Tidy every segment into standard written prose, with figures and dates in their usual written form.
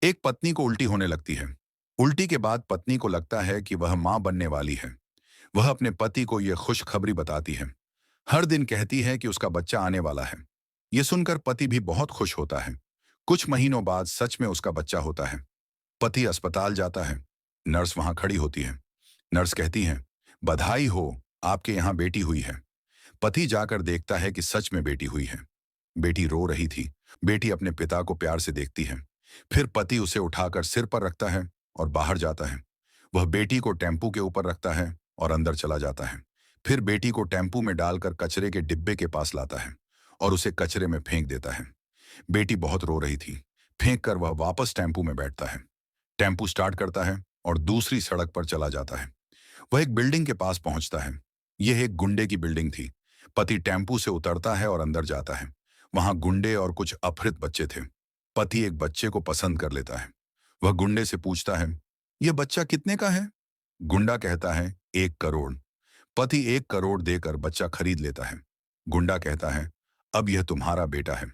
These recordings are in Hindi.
एक पत्नी को उल्टी होने लगती है। उल्टी के बाद पत्नी को लगता है कि वह मां बनने वाली है। वह अपने पति को यह खुशखबरी बताती है। हर दिन कहती है कि उसका बच्चा आने वाला है। यह सुनकर पति भी बहुत खुश होता है। कुछ महीनों बाद सच में उसका बच्चा होता है। पति अस्पताल जाता है। नर्स वहां खड़ी होती है। नर्स कहती है, बधाई हो, आपके यहाँ बेटी हुई है। पति जाकर देखता है कि सच में बेटी हुई है। बेटी रो रही थी। बेटी अपने पिता को प्यार से देखती है। फिर पति उसे उठाकर सिर पर रखता है और बाहर जाता है। वह बेटी को टेम्पू के ऊपर रखता है और अंदर चला जाता है। फिर बेटी को टेम्पू में डालकर कचरे के डिब्बे के पास लाता है और उसे कचरे में फेंक देता है। बेटी बहुत रो रही थी। फेंक कर वह वापस टेम्पू में बैठता है। टेम्पू स्टार्ट करता है और दूसरी सड़क पर चला जाता है। वह एक बिल्डिंग के पास पहुंचता है। यह एक गुंडे की बिल्डिंग थी। पति टेम्पू से उतरता है और अंदर जाता है। वहां गुंडे और कुछ अपहृत बच्चे थे। पति एक बच्चे को पसंद कर लेता है। वह गुंडे से पूछता है, यह बच्चा कितने का है? गुंडा कहता है, 1 करोड़। पति 1 करोड़ देकर बच्चा खरीद लेता है। गुंडा कहता है, अब यह तुम्हारा बेटा है।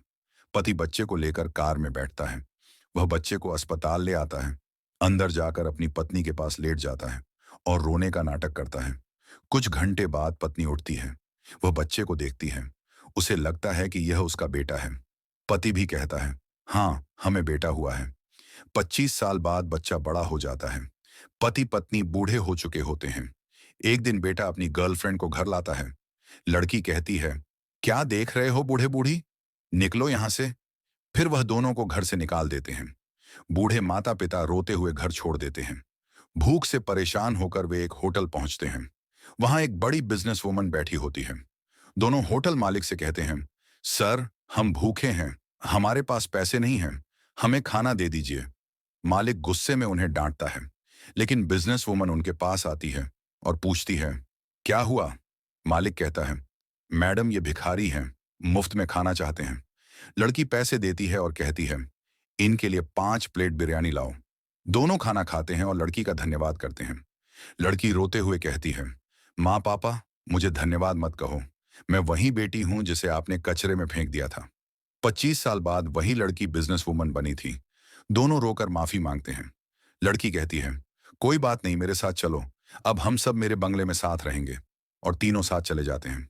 पति बच्चे को लेकर कार में बैठता है। वह बच्चे को अस्पताल ले आता है। अंदर जाकर अपनी पत्नी के पास लेट जाता है और रोने का नाटक करता है। कुछ घंटे बाद पत्नी उठती है। वह बच्चे को देखती है। उसे लगता है कि यह उसका बेटा है। पति भी कहता है, हाँ, हमें बेटा हुआ है। 25 साल बाद बच्चा बड़ा हो जाता है। पति पत्नी बूढ़े हो चुके होते हैं। एक दिन बेटा अपनी गर्लफ्रेंड को घर लाता है। लड़की कहती है, क्या देख रहे हो बूढ़े बूढ़ी, निकलो यहां से। फिर वह दोनों को घर से निकाल देते हैं। बूढ़े माता पिता रोते हुए घर छोड़ देते हैं। भूख से परेशान होकर वे एक होटल पहुंचते हैं। वहां एक बड़ी बिजनेस वुमन बैठी होती है। दोनों होटल मालिक से कहते हैं, सर, हम भूखे हैं, हमारे पास पैसे नहीं हैं, हमें खाना दे दीजिए। मालिक गुस्से में उन्हें डांटता है। लेकिन बिजनेस वुमन उनके पास आती है और पूछती है, क्या हुआ? मालिक कहता है, मैडम ये भिखारी हैं, मुफ्त में खाना चाहते हैं। लड़की पैसे देती है और कहती है, इनके लिए 5 प्लेट बिरयानी लाओ। दोनों खाना खाते हैं और लड़की का धन्यवाद करते हैं। लड़की रोते हुए कहती है, माँ पापा, मुझे धन्यवाद मत कहो। मैं वही बेटी हूं जिसे आपने कचरे में फेंक दिया था। 25 साल बाद वही लड़की बिजनेस वुमन बनी थी। दोनों रोकर माफी मांगते हैं। लड़की कहती है, कोई बात नहीं, मेरे साथ चलो, अब हम सब मेरे बंगले में साथ रहेंगे। और तीनों साथ चले जाते हैं।